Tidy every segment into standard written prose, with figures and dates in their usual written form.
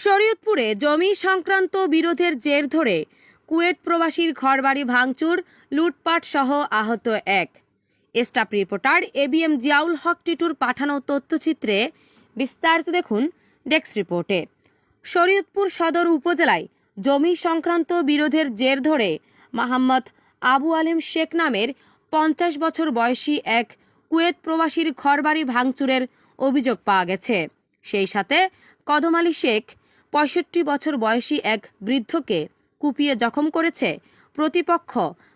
শরীয়তপুরে জমি সংক্রান্ত বিরোধের জের ধরে কুয়েত প্রবাসীর ঘরবাড়ি ভাঙচুর, লুটপাট সহ আহত এক। স্টাফ রিপোর্টার এবিএম জিয়াউল হক টিটুর পাঠানো তথ্যচিত্রে বিস্তারিত দেখুন ডেস্ক রিপোর্টে। শরীয়তপুর সদর উপজেলায় জমি সংক্রান্ত বিরোধের জের ধরে মোহাম্মদ আবু আলিম শেখ নামের 50 বছর বয়সী এক কুয়েত প্রবাসীর ঘরবাড়ি ভাঙচুরের অভিযোগ পাওয়া গেছে। সেই সাথে কদম আলী শেখ 65 বছর বয়সী এক বৃদ্ধকে কুপিয়ে জখম করেছে প্রতিপক্ষ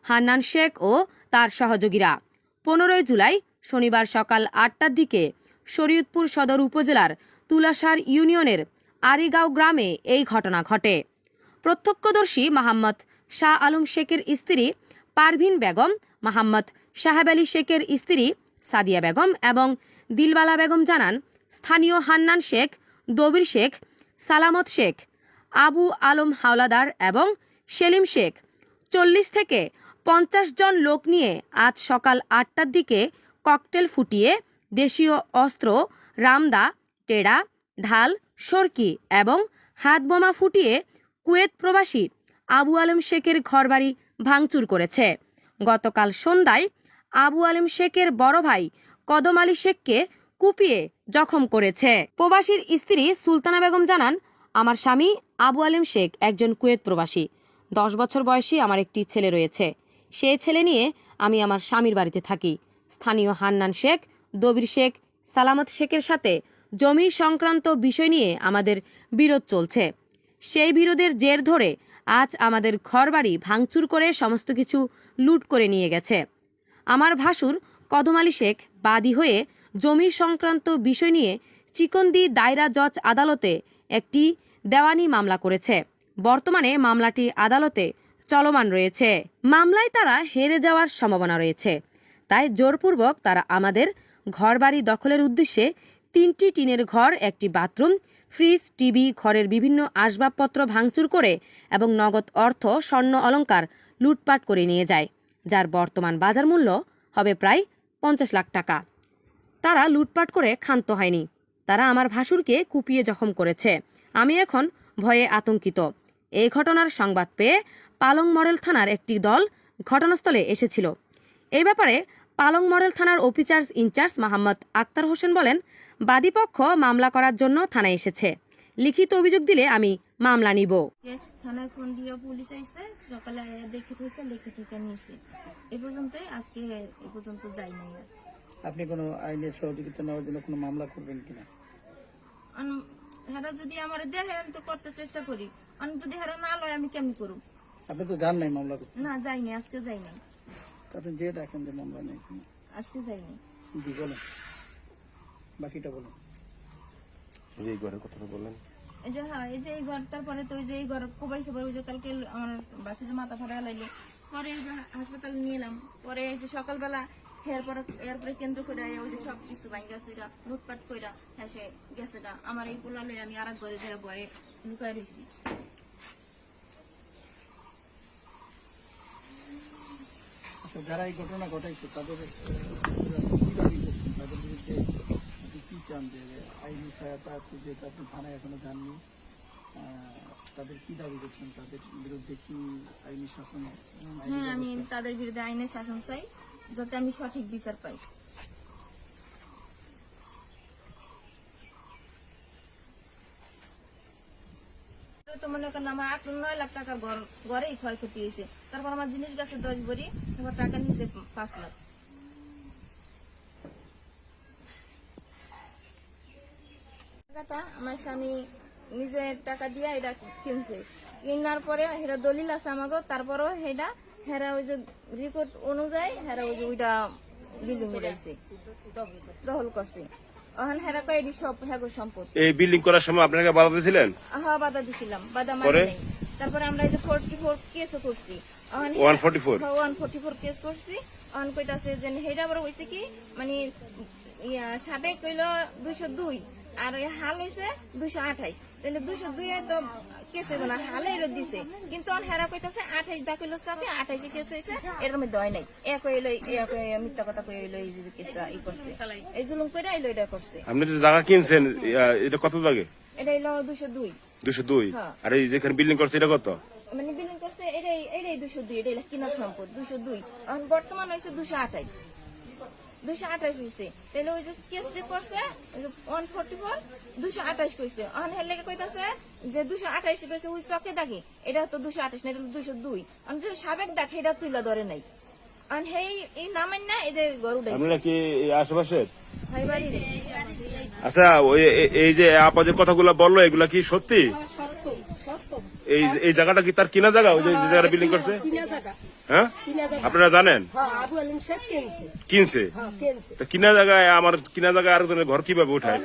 হান্নান শেখ ও তার সহযোগীরা। 15 জুলাই শনিবার সকাল 8টার দিকে শরীয়তপুর সদর উপজেলার তুলাসার ইউনিয়নের আরিগাঁও গ্রামে এই ঘটনা ঘটে। প্রত্যক্ষদর্শী মোহাম্মদ শাহ আলম শেখের স্ত্রী পারভিন বেগম, মোহাম্মদ সাহেব আলী শেখের স্ত্রী সাদিয়া বেগম এবং দিলবালা বেগম জানান, স্থানীয় হান্নান শেখ, দবির শেখ, সালামত শেখ, আবু আলম হাওলাদার এবং সেলিম শেখ 40 থেকে 50 জন লোক নিয়ে আজ সকাল 8টার দিকে ককটেল ফুটিয়ে দেশীয় অস্ত্র, রামদা, টেড়া, ঢাল, সরকি এবং হাত বোমা ফুটিয়ে কুয়েত প্রবাসী আবু আলম শেখের ঘরবাড়ি ভাঙচুর করেছে। গতকাল সন্ধ্যায় আবু আলম শেখের বড় ভাই কদম আলী শেখকে কুপিয়ে জখম করেছে। প্রবাসীর স্ত্রী সুলতানা বেগম জানান, আমার স্বামী আবু আলিম শেখ একজন কুয়েত প্রবাসী। 10 বছর বয়সী আমার একটি ছেলে রয়েছে। সেই ছেলে নিয়ে আমি আমার স্বামীর বাড়িতে থাকি। স্থানীয় হান্নান শেখ, দবির শেখ, সালামত শেখের সাথে জমি সংক্রান্ত বিষয় নিয়ে আমাদের বিরোধ চলছে। সেই বিরোধের জের ধরে আজ আমাদের ঘরবাড়ি ভাঙচুর করে সমস্ত কিছু লুট করে নিয়ে গেছে। আমার ভাসুর কদম আলী শেখ বাদী হয়ে জমি সংক্রান্ত বিষয় নিয়ে চিকন্দি দায়রা জজ আদালতে একটি দেওয়ানি মামলা করেছে। বর্তমানে মামলাটি আদালতে চলমান রয়েছে। মামলায় তারা হেরে যাওয়ার সম্ভাবনা রয়েছে। তাই জোরপূর্বক তারা আমাদের ঘরবাড়ি দখলের উদ্দেশ্যে 3টি টিনের ঘর, একটি বাথরুম, ফ্রিজ, টিভি, ঘরের বিভিন্ন আসবাবপত্র ভাঙচুর করে এবং নগদ অর্থ, স্বর্ণ অলংকার লুটপাট করে নিয়ে যায়, যার বর্তমান বাজার মূল্য হবে প্রায় 50 লাখ টাকা। তারা লুটপাট করে ক্ষান্ত হয়নি, তারা আমার ভাসুরকে কুপিয়ে জখম করেছে। আমি এখন ভয়ে আতঙ্কিত। এই ঘটনার সংবাদ পেয়ে পালং মডেল থানার একটি দল ঘটনাস্থলে এসেছিল। এই ব্যাপারে পালং মডেল থানার অফিসার ইনচার্জ মোহাম্মদ আক্তার হোসেন বলেন, বাদীপক্ষ মামলা করার জন্য থানায় এসেছে। লিখিত অভিযোগ দিলে আমি মামলা নিব। থানায় ফোন দিয়ে পুলিশ আইছে, সকালে দেখে থেকে নিয়েছে। এই পর্যন্ত আজকে এই পর্যন্ত যাই নাই। আপনি কোনো আইনের সহযোগিতা নেওয়ার জন্য কোনো মামলা করবেন কিনা? হেরা যদি আমার দেখে আমি তো করতে চেষ্টা করি, আমি যদি হেরা না লয় আমি কেমনি করব? আপনি তো জান নাই মামলা করতে? না, যাইনি, আজকে যাই নাই। আপনি যে দেখেন যে মামলা নেই, আজকে যাইনি। জি বলেন, বাকিটা বলেন। এই ঘরের কথা বললেন, এই যে হ্যাঁ, এই যে এই ঘর, তারপরে তো ওই যে এই ঘর কোবাইছে, ওই যে কালকে আমার বাসের মাথা ফাটা লাগলো, পরে এই যে হাসপাতালে নিয়ে এলাম, পরে এই যে সকালবেলা এরপরে কেন্দ্র করে ওই যে সব কিছু ভাঙ গেছে, লুটপাট কইরা হেসে গেছে গা। আমার এই পোলালে আমি আর এক ঘরে যাই ভয়ে লুকায় রয়েছি। আচ্ছা, যারা এই ঘটনা ঘটাইছে তাদের কি দাবি করছেন? তাদের বিরুদ্ধে আপনি কি চান? যে আইনি সহায়তা, যেহেতু আপনি থানায় এখনো যাননি, তাদের কি দাবি করছেন? তাদের বিরুদ্ধে কি আইনি শাসন? হ্যাঁ, আমি তাদের বিরুদ্ধে আইনের শাসন চাই, যাতে আমি সঠিক বিচার পাই। তো মনে করেন আমার 8-9 লাখ টাকা ঘরেই ক্ষয়ক্ষতি হয়েছে। তারপর আমার জিনিস গেছে 10 ভরি, তারপর টাকা নিচ্ছে 5 লাখ। টাকাটা আমার স্বামী নিজের টাকা দিয়ে এটা কিনছে। কিনার পরে হেরা দলিল আছে আমাকে, তারপরও হেরা ওই যে রিপোর্ট অনুযায়ী হেরা ওই যে ওইটা বিল্ডিং উড়াইছে, দখল করছে। এখন হেরা কয় এটি সব হেগো সম্পদ। এই বিল্ডিং করার সময় আপনাকে বাধা দিয়েছিলেন? হ্যাঁ, বাধা দিছিলাম, বাধা মানে নাই। তারপরে আমরা এই যে 44 কেসও করছি। 144 কেস করছি। এখন কইতাছে যে হেরা বড় হইছে কি, মানে সাবেক কইলো 202 আর ওই হাল হয়েছে 228। তাহলে 202 তো কেস হইব না, হালে এর দিছে। কিন্তু হেরা কইতাছে 28 দাখিল চাপে 28 কেস হয়েছে, এর মধ্যে হয় নাই। এক হইলো মিথ্যা কথা কই হইলো, এই যে কেসটা ই করছে, এই জুলুম কইরা হইলো এটা করছে। আপনি তো জায়গা কিনছেন, এটা কত লাগে? এটা হইলো 202। 202 হ্যাঁ। আর এই যেখানে বিল্ডিং করছে এটা কত? মানে বিলিং করছে এটাই 202, এটাই কিনা সম্পদ 202। এখন বর্তমান হয়েছে 228 হয়েছে। তাহলে ওই যে কেস যে করছে 144 228 কইছে। এখন হের লেগে কইতাছে যে 228 কইছে ওই চকে দাগে, এটা তো 228 না, এটা 202। এখন যে সাবেক দাগ এটা তুইলা ধরে নাই। এখন এই নামেন না এই যে গরু ডাইছে আপনারা কি এই আশেপাশে? ভাই বাড়ি রে। আচ্ছা ওই এই যে আপা যে কথাগুলো বললো এগুলা কি সত্যি? এই জায়গাটা কি তার কিনা জায়গা? ওই যে জায়গাটা বিল্ডিং করছে, হ্যাঁ আপনারা জানেন? কিনছে তা কিনা জায়গায় আমার কিনা জায়গায় আরেকজনের ঘর কিভাবে উঠায়?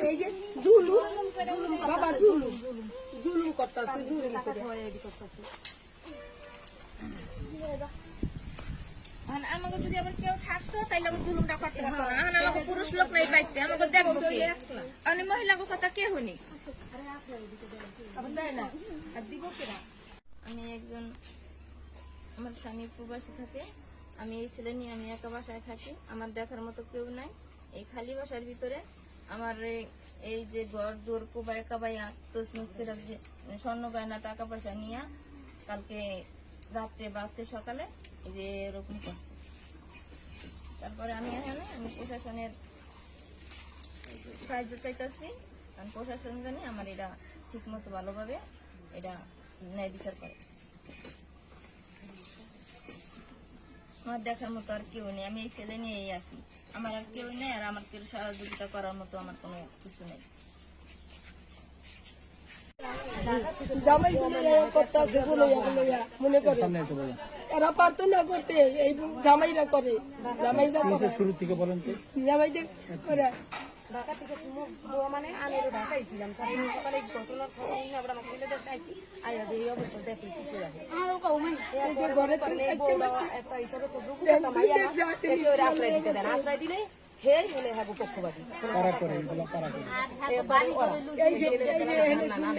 এখন আমাকে যদি আবার কেউ থাকতো তাইলে আমার জুলুমটা করতে পারতো না। এখন আমাকে পুরুষ লোক নাই পাইতে, আমাকে দেখবো কে? আমি মহিলাকে কথা কে হইনি। আমি একজন, আমার স্বামী প্রবাসী থাকে, আমি এই ছেলে নিয়ে আমি একা বাসায় থাকি। আমার দেখার মতো কেউ নাই। এই খালি বাসার ভিতরে আমার এই যে ঘর দৌড় কোবাই কাবাইয়া তসনুস করে যে স্বর্ণ গয়না টাকা পয়সা নিয়ে কালকে রাত্রে বাজতে সকালে এই যে এরকম করছে। তারপরে আমি এখানে প্রশাসনের সাহায্য চাইতেছি, কারণ প্রশাসন জানি আমার এটা ঠিক মতো ভালোভাবে এটা ন্যায় বিচার করে। আমার দেখার মতো আর কেউ নেই, আমি এই ছেলে নিয়েই আছি। আমার আর কেউ নেই, আর আমার কেউ সহযোগিতা করার মতো আমার কোনো কিছু নেই। জামাই করতেছে মনে করে এরা পারতো না করতে, এই জামাইরা করে। জামাইরা শুরু থেকে বলেন তো। জামাইদের করে মানে আমি ঢাকাইছিলাম সকালে ঘটনার খবর নিয়ে আমরা আমাকে ছেলেদের চাইছি আর এই অবস্থা দেখি এই যে ঘরে একটা হিসাবে তো আশ্রয় দিতে দেন, আশ্রয় দিলে হে হলে হ্যাঁ পক্ষবাদী কারা করে এগুলো কারা করে?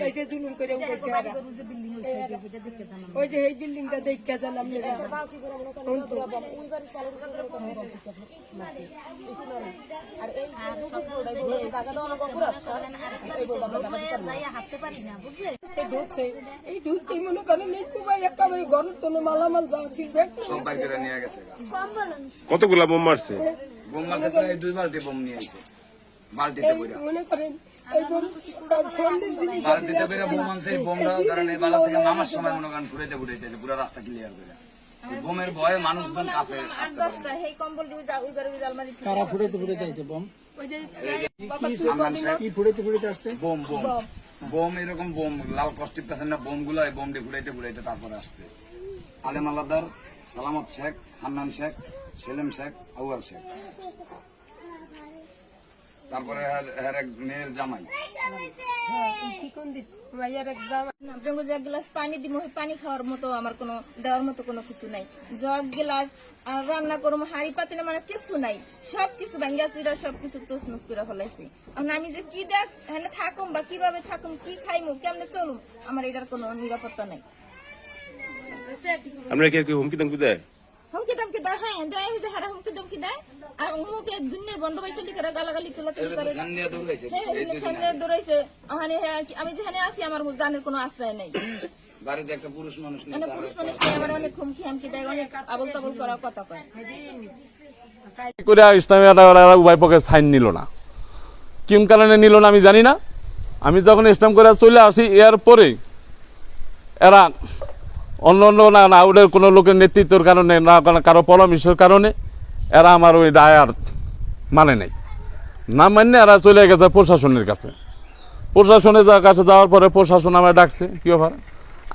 এই যে জুলুম করে উঠেছে এরা। ওই যে এই বিল্ডিংটা দেখতে জানাম আর এই ঢুকছে, এই ঢুকতে মনে করেন এই কুবাই একটা ঘরের তোলে মালামাল যাচ্ছি সব বাইক করে নিয়ে গেছে। কতগুলা বোম মারছে? বোম মারতে প্রায় 2 বালতি বোম নিয়ে আইছে, বালতিতে করে মনে করেন এই সন্ধ্যের জিনিস বালতিতে করে বোম আনছে। এই বোমটা কারণ এই বালা থেকে নামার সময় মনে করেন ঘুরাইতে পুরো রাস্তা ক্লিয়ার করে। এই বোমের ভয়ে মানুষজন কাছে 8-10টা এই কম্বল ওই বারে আলমারি কারা ফুটাইতে ফুটাইতে আছে বোম? ওই যে কি ফুটাইতে ফুটাইতে আসছে? বোম বোম বোম এরকম বোম লাল কষ্টিপ পাচ্ছেন না বোম গুলো, এই বোম দিয়ে ঘুরাইতে তারপরে আসছে। আলেম আলাদার, সালামত শেখ, হান্নান শেখ, সেলিম শেখ, আউয়াল শেখ, তারপরে এক মেয়ের জামাই। জঙ্গল এক গ্লাস পানি দিব, পানি খাওয়ার মতো আমার কোনো দেওয়ার মতো কোনো কিছু নাই। জগ গ্লাস আর রান্না করবো হাড়ি পাতিলে মানে কিছু নাই, সবকিছু ভাঙ্গা চুরা সবকিছু তসনস করে ফেলাইছি। এখন আমি যে কি দেখ হ্যাঁ থাকুম বা কিভাবে থাকুম, কি খাইমু, কেমনে চলুম, আমার এটার কোনো নিরাপত্তা নাই। আপনারা কি হুমকি দামকি দেয়? হুমকি দামকি দেয়, হ্যাঁ দেয়, হারা হুমকি দামকি দেয়। আর মুখে দুনিয়ার বন্ধ পাইছে করে গালাগালি তোলা তুলি করে দৌড়াইছে। আমি যেখানে আছি আমার জানের কোনো আশ্রয় নাই। বাড়িতে একটা পুরুষ মানুষ নেই, পুরুষ মানুষ আমার অনেক হুমকি হামকি দেয়, অনেক আবল তাবল করার কথা কয়। করে ইসলামী উভয় পক্ষে সাইন নিল না, কোন কারণে নিল না আমি জানি না। আমি যখন ইসলাম করে চলে আসি এর পরে এরা অন্য অন্য না ওদের কোনো লোকের নেতৃত্বের কারণে না কারো পরামর্শের কারণে এরা আমার ওই রায় মানে নেই, না মান্য এরা চলে গেছে প্রশাসনের কাছে। প্রশাসনের কাছে যাওয়ার পরে প্রশাসন আমার ডাকছে কি ব্যাপার,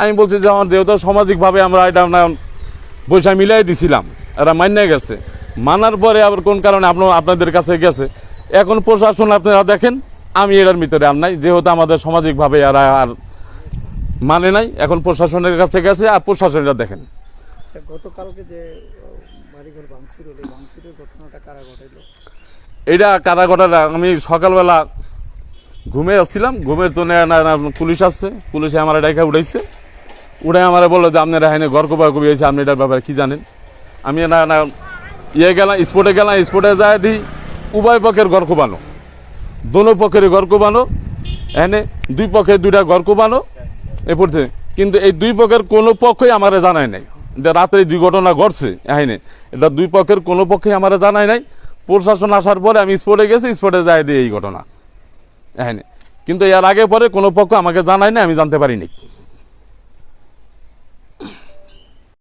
আমি বলছি যে আমার যেহেতু সামাজিকভাবে আমরা এটা পয়সা মিলাই দিছিলাম, এরা মান্য গেছে। মানার পরে আবার কোন কারণে আপনাদের কাছে গেছে, এখন প্রশাসন আপনারা দেখেন আমি এটার ভিতরে আর নাই, যেহেতু আমাদের সামাজিকভাবে এরা আর মানে নাই, এখন প্রশাসনের কাছে গেছে আর প্রশাসনটা দেখেন। গতকালকে যে বাড়িঘর ভাঙচুর হলো, ভাঙচুরের ঘটনাটা কারা ঘটাইলো? এটা কারা ঘটাটা আমি সকালবেলা ঘুমে আসছিলাম, ঘুমের তো পুলিশ আসছে, পুলিশে আমার ডাইকা উঠাইছে, উঠে আমার বললো যে আপনারা এখানে ঘর কবি হয়েছে, আপনি এটার ব্যাপারে কী জানেন। আমি গেলাম স্পটে যায় দিই উভয় পক্ষের ঘর কোবানো, দোনো পক্ষের ঘর কোবানো, এখানে দুই পক্ষে দুইটা ঘর কোবানো, এ পড়ছে, কিন্তু এই দুই পক্ষের কোনো পক্ষই আমারে জানায় নাই যে রাত্রে এই দুই ঘটনা ঘটছে এখানে, এটা দুই পক্ষের কোনো পক্ষই আমারে জানায় নাই। প্রশাসন আসার পরে আমি স্পটে গেছি, স্পটে যাই দিয়ে এই ঘটনা এখানে, কিন্তু এর আগে পরে কোনো পক্ষ আমাকে জানায় না, আমি জানতে পারিনি।